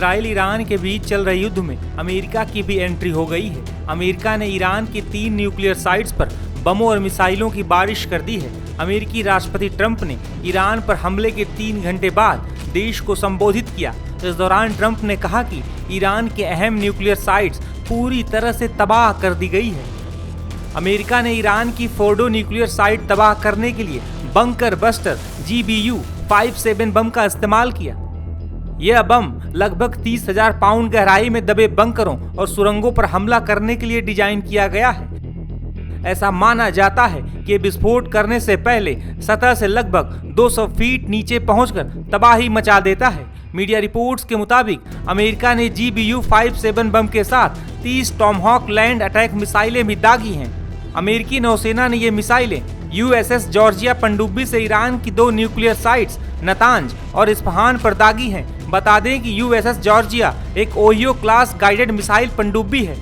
Israel Iran के बीच चल रहे युद्ध में अमेरिका की भी एंट्री हो गई है। अमेरिका ने ईरान की 3 न्यूक्लियर साइट्स पर बमों और मिसाइलों की बारिश कर दी है। अमेरिकी राष्ट्रपति ट्रंप ने ईरान पर हमले के 3 घंटे बाद देश को संबोधित किया। इस दौरान ट्रंप ने कहा कि ईरान के अहम न्यूक्लियर साइट्स पूरी तरह से तबाह कर दी गई है। अमेरिका ने ईरान की फोर्डो न्यूक्लियर साइट तबाह करने के लिए बंकर बस्टर GBU-57 बम का इस्तेमाल किया। यह बम लगभग 30,000 पाउंड गहराई में दबे बंकरों और सुरंगों पर हमला करने के लिए डिजाइन किया गया है। ऐसा माना जाता है कि विस्फोट करने से पहले सतह से लगभग 200 फीट नीचे पहुंचकर तबाही मचा देता है। मीडिया रिपोर्ट्स के मुताबिक अमेरिका ने GBU-57 बम के साथ 30 टॉमहॉक लैंड अटैक मिसाइलें भी दागी हैं। अमेरिकी नौसेना ने ये मिसाइलें USS जॉर्जिया पनडुब्बी से ईरान की 2 न्यूक्लियर साइट्स नतांज और इस्फहान पर दागी हैं। बता दें कि USS जॉर्जिया एक ओहियो क्लास गाइडेड मिसाइल पनडुब्बी है,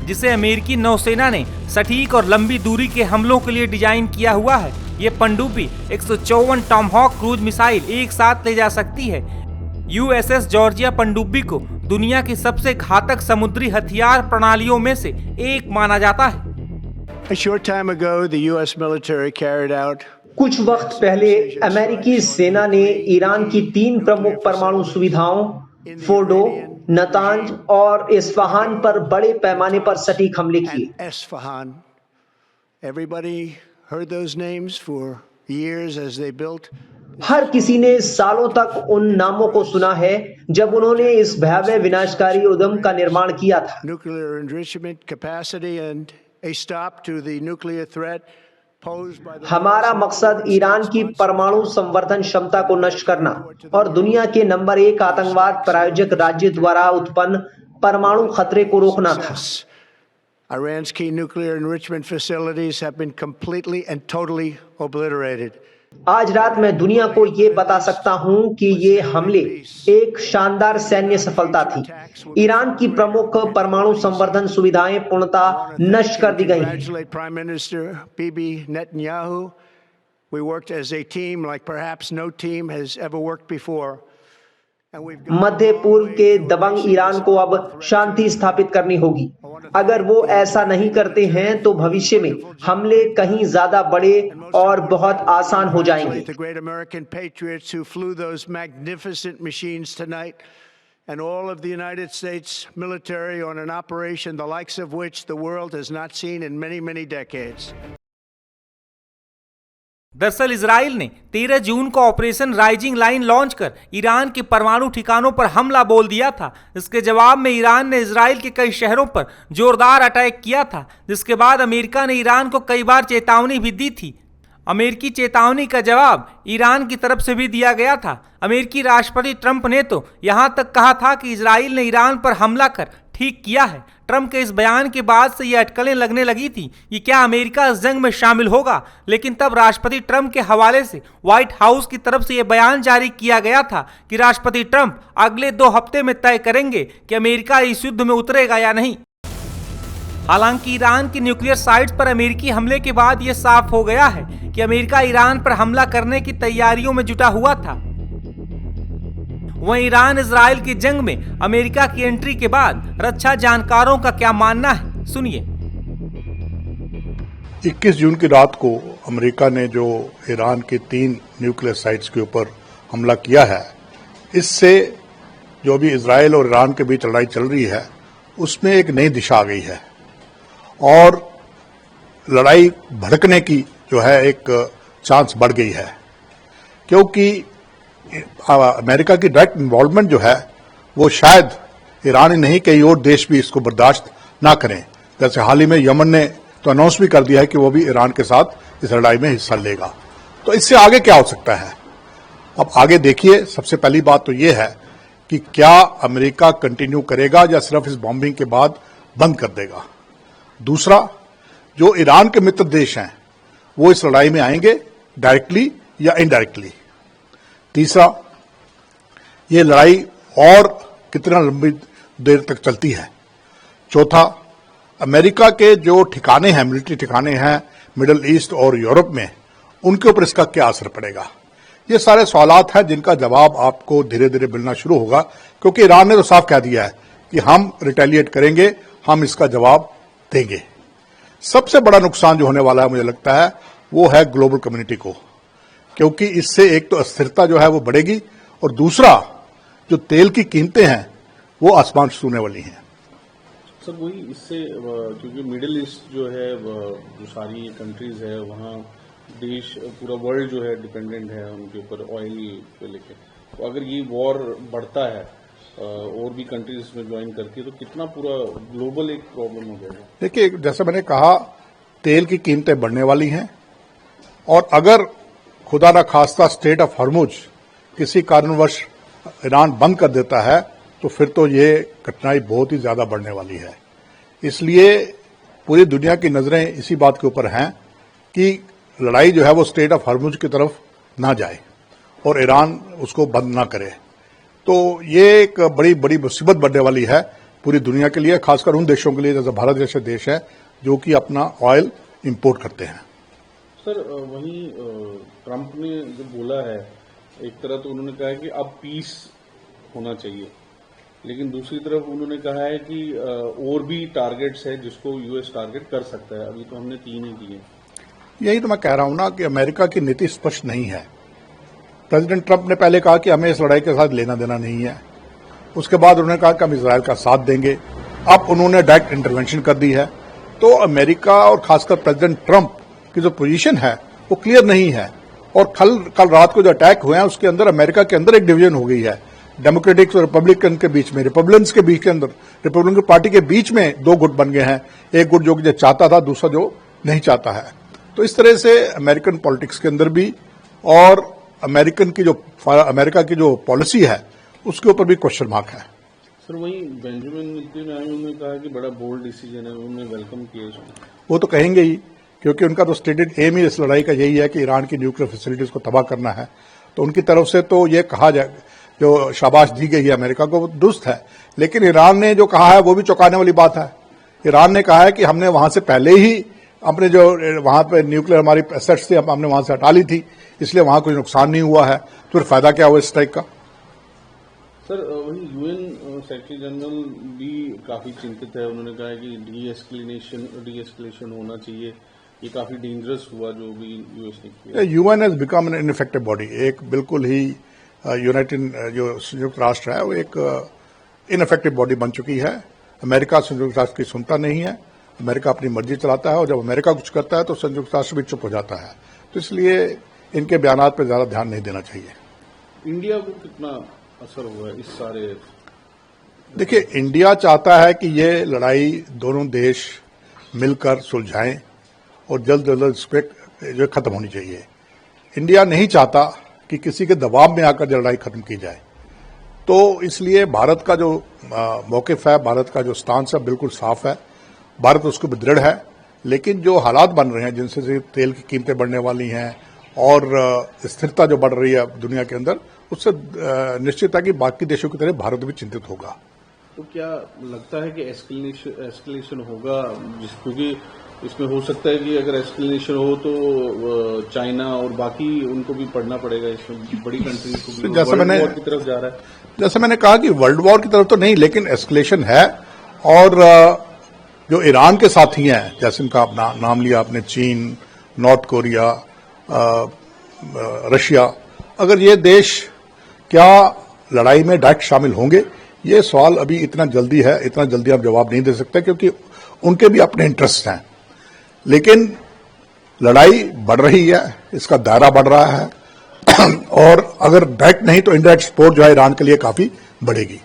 जिसे अमेरिकी नौसेना ने सटीक और लंबी दूरी के हमलों के लिए डिजाइन किया हुआ है। ये पनडुब्बी 154 टॉमहॉक क्रूज मिसाइल एक साथ ले जा सकती है। USS जॉर्जिया पनडुब्बी को दुनिया की सबसे घातक समुद्री हथियार प्रणालियों में से एक माना जाता है। A short time ago, the U.S. military carried out कुछ वक्त पहले अमेरिकी सेना ने ईरान की 3 प्रमुख परमाणु सुविधाओं फोर्डो, नतांज और इस्फहान पर बड़े पैमाने पर सटीक हमले किए। Isfahan. Everybody heard those names for years as they built. हर किसी ने सालों तक उन नामों को सुना है जब उन्होंने इस भयावह विनाशकारी उद्यम का निर्माण किया था। Nuclear enrichment capacity and a stop to the nuclear threat posed by the हमारा मकसद ईरान की परमाणु संवर्धन क्षमता को नष्ट करना और दुनिया के नंबर 1 आतंकवाद प्रायोजक राज्य द्वारा उत्पन्न परमाणु खतरे को रोकना था। Iran's key nuclear enrichment facilities have been completely and totally obliterated. आज रात मैं दुनिया को ये बता सकता हूं कि ये हमले एक शानदार सैन्य सफलता थी। ईरान की प्रमुख परमाणु संवर्धन सुविधाएं पूर्णतः नष्ट कर दी गई हैं। Prime Minister Bibi Netanyahu, we worked as a team like perhaps no team has ever worked before. मध्य पूर्व के दबंग ईरान को अब शांति स्थापित करनी होगी। अगर वो ऐसा नहीं करते हैं तो भविष्य में हमले कहीं ज्यादा बड़े और बहुत आसान हो जाएंगे। The great American patriots who flew those magnificent machines tonight, and all of the United States military on an operation the likes of which the world has not seen in many, many decades. दरअसल Israel ने 13 जून को operation rising line launch कर Iran के परमाणु ठिकानों पर हमला बोल दिया था। इसके जवाब में ईरान ने इजराइल के कई शहरों पर जोरदार अटैक किया था, जिसके बाद अमेरिका ने ईरान को कई बार चेतावनी भी दी थी। अमेरिकी चेतावनी का जवाब ईरान की तरफ से भी दिया गया था। अमेरिकी राष्ट्रपति ट्रंप ने तो यहां तक कहा था कि इजराइल ने ईरान पर हमला कर ठीक किया है। ट्रंप के इस बयान के बाद से ये अटकलें लगने लगी थी कि क्या अमेरिका इस जंग में शामिल होगा, लेकिन तब राष्ट्रपति ट्रंप के हवाले से व्हाइट हाउस की तरफ से यह बयान जारी किया गया था कि राष्ट्रपति ट्रंप अगले 2 हफ्ते में तय करेंगे कि अमेरिका इस युद्ध में उतरेगा या नहीं। हालांकि ईरान की न्यूक्लियर साइट्स पर अमेरिकी हमले के बाद यह साफ हो गया है कि अमेरिका ईरान पर हमला करने की तैयारियों में जुटा हुआ था। वहीं ईरान इजराइल की जंग में अमेरिका की एंट्री के बाद रक्षा जानकारों का क्या मानना है, सुनिए। 21 जून की रात को अमेरिका ने जो ईरान की 3 न्यूक्लियर साइट्स के ऊपर हमला किया है, इससे जो भी इजराइल और ईरान के बीच लड़ाई चल रही है उसमें एक नई दिशा आ गई है और लड़ाई भड़कने की जो है एक चांस बढ़ गई है, क्योंकि अमेरिका की डायरेक्ट इन्वॉल्वमेंट जो है वो शायद ईरान ही नहीं कई और देश भी इसको बर्दाश्त ना करें। जैसे हाल ही में यमन ने तो अनाउंस भी कर दिया है कि वो भी ईरान के साथ इस लड़ाई में हिस्सा लेगा। तो इससे आगे क्या हो सकता है? अब आगे देखिए, सबसे पहली बात तो ये है कि क्या अमेरिका कंटिन्यू करेगा या सिर्फ इस बॉम्बिंग के बाद बंद कर देगा। दूसरा, जो ईरान के मित्र देश हैं वो इस लड़ाई में आएंगे डायरेक्टली या इनडायरेक्टली। तीसरा, ये लड़ाई और कितना लंबी देर तक चलती है। चौथा, अमेरिका के जो ठिकाने हैं, मिलिट्री ठिकाने हैं मिडिल ईस्ट और यूरोप में, उनके ऊपर इसका क्या असर पड़ेगा। ये सारे सवालात हैं जिनका जवाब आपको धीरे धीरे मिलना शुरू होगा, क्योंकि ईरान ने तो साफ कह दिया है कि हम रिटेलिएट करेंगे, हम इसका जवाब देंगे। सबसे बड़ा नुकसान जो होने वाला है मुझे लगता है वो है ग्लोबल कम्युनिटी को, क्योंकि इससे एक तो अस्थिरता जो है वो बढ़ेगी और दूसरा जो तेल की कीमतें हैं वो आसमान छूने वाली हैं। सर वही इससे क्योंकि मिडिल ईस्ट जो है जो सारी कंट्रीज है वहाँ देश पूरा वर्ल्ड जो है डिपेंडेंट है उनके ऊपर ऑयल को लेकर, तो अगर ये वॉर बढ़ता है और भी कंट्रीज इसमें ज्वाइन करती है तो कितना पूरा ग्लोबल एक प्रॉब्लम हो जाएगा। देखिए, जैसे मैंने कहा तेल की कीमतें बढ़ने वाली हैं और अगर खुदा न खास्ता स्टेट ऑफ हॉर्मुज किसी कारणवश ईरान बंद कर देता है तो फिर तो ये कठिनाई बहुत ही ज्यादा बढ़ने वाली है। इसलिए पूरी दुनिया की नजरें इसी बात के ऊपर हैं कि लड़ाई जो है वो स्टेट ऑफ हॉर्मुज की तरफ ना जाए और ईरान उसको बंद ना करे। तो ये एक बड़ी बड़ी मुसीबत बढ़ने वाली है पूरी दुनिया के लिए, खासकर उन देशों के लिए जैसे भारत जैसे देश है जो कि अपना ऑयल इंपोर्ट करते हैं। सर वहीं ट्रंप ने जो बोला है, एक तरह तो उन्होंने कहा है कि अब पीस होना चाहिए, लेकिन दूसरी तरफ उन्होंने कहा है कि और भी टारगेट्स है जिसको यूएस टारगेट कर सकता है। अभी तो हमने 3 ही किए। यही तो मैं कह रहा हूं ना कि अमेरिका की नीति स्पष्ट नहीं है। प्रेसिडेंट ट्रंप ने पहले कहा कि हमें इस लड़ाई के साथ लेना देना नहीं है, उसके बाद उन्होंने कहा कि हम इजरायल का साथ देंगे, अब उन्होंने डायरेक्ट इंटरवेंशन कर दी है। तो अमेरिका और खासकर प्रेसिडेंट ट्रंप की जो पोजीशन है वो क्लियर नहीं है। और कल रात को जो अटैक हुए हैं उसके अंदर अमेरिका के अंदर एक डिवीजन हो गई है, डेमोक्रेटिक्स और रिपब्लिकन के बीच में, रिपब्लिकन्स के बीच के अंदर, रिपब्लिकन पार्टी के बीच में 2 गुट बन गए हैं, एक गुट जो चाहता था, दूसरा जो नहीं चाहता है। तो इस तरह से अमेरिकन पॉलिटिक्स के अंदर भी और अमेरिका की जो पॉलिसी है उसके ऊपर भी क्वेश्चन मार्क है। सर वहीं बेंजामिन नेतन्याहू ने कहा कि बड़ा बोल्ड डिसीजन है, उन्होंने वेलकम किया इसको। वो तो कहेंगे ही, क्योंकि उनका तो स्टेटेड एम ही इस लड़ाई का यही है कि ईरान की न्यूक्लियर फैसिलिटीज को तबाह करना है। तो उनकी तरफ से तो ये कहा जाए, जो शाबाश दी गई है अमेरिका को, वो दुरुस्त है। लेकिन ईरान ने जो कहा है वो भी चौंकाने वाली बात है। ईरान ने कहा है कि हमने वहां से पहले ही अपने जो वहां पे न्यूक्लियर हमारी एसेट्स थी हमने वहां से हटा ली थी, इसलिए वहां कोई नुकसान नहीं हुआ है। तो फिर फायदा क्या हुआ इस स्ट्राइक का? सर वही यूएन सेक्रेटरी जनरल भी काफी चिंतित है। उन्होंने कहा है कि डी एस्केलेशन होना चाहिए, ये काफी डेंजरस हुआ जो भी यूएस ने किया। UN has become an ineffective body. एक बिल्कुल ही यूनाइटेड जो संयुक्त राष्ट्र है वो एक इनइफेक्टिव बॉडी बन चुकी है। अमेरिका संयुक्त राष्ट्र की सुनता नहीं है, अमेरिका अपनी मर्जी चलाता है और जब अमेरिका कुछ करता है तो संयुक्त राष्ट्र भी चुप हो जाता है। तो इसलिए इनके बयानात पर ज्यादा ध्यान नहीं देना चाहिए। इंडिया को कितना असर हुआ है इस सारे? देखिए, इंडिया चाहता है कि ये लड़ाई दोनों देश मिलकर सुलझाएं और जल्द से जल्द इस पर जो खत्म होनी चाहिए। इंडिया नहीं चाहता कि किसी के दबाव में आकर लड़ाई खत्म की जाए। तो इसलिए भारत का जो मौकिफ है, भारत का जो स्टांस है बिल्कुल साफ है, भारत उसको भी दृढ़ है। लेकिन जो हालात बन रहे हैं जिनसे तेल की कीमतें बढ़ने वाली हैं और स्थिरता जो बढ़ रही है दुनिया के अंदर, उससे निश्चित है कि बाकी देशों की तरह भारत भी चिंतित होगा। तो क्या लगता है कि एस्केलेशन होगा? क्योंकि इसमें हो सकता है कि अगर एस्केलेशन हो तो चाइना और बाकी उनको भी पढ़ना पड़ेगा, इसमें बड़ी कंट्रीज को भी वर्ल्ड वॉर की तरफ जा रहा है। जैसे मैंने कहा कि वर्ल्ड वॉर की तरफ तो नहीं, लेकिन एस्केलेशन है। और जो ईरान के साथी हैं, जैसे इनका अपना नाम लिया आपने, चीन, नॉर्थ कोरिया, रशिया, अगर ये देश क्या लड़ाई में डायरेक्ट शामिल होंगे, ये सवाल अभी इतना जल्दी आप जवाब नहीं दे सकते, क्योंकि उनके भी अपने इंटरेस्ट हैं। लेकिन लड़ाई बढ़ रही है, इसका दायरा बढ़ रहा है और अगर डायरेक्ट नहीं तो इनडायरेक्ट सपोर्ट जो है ईरान के लिए काफी बढ़ेगी।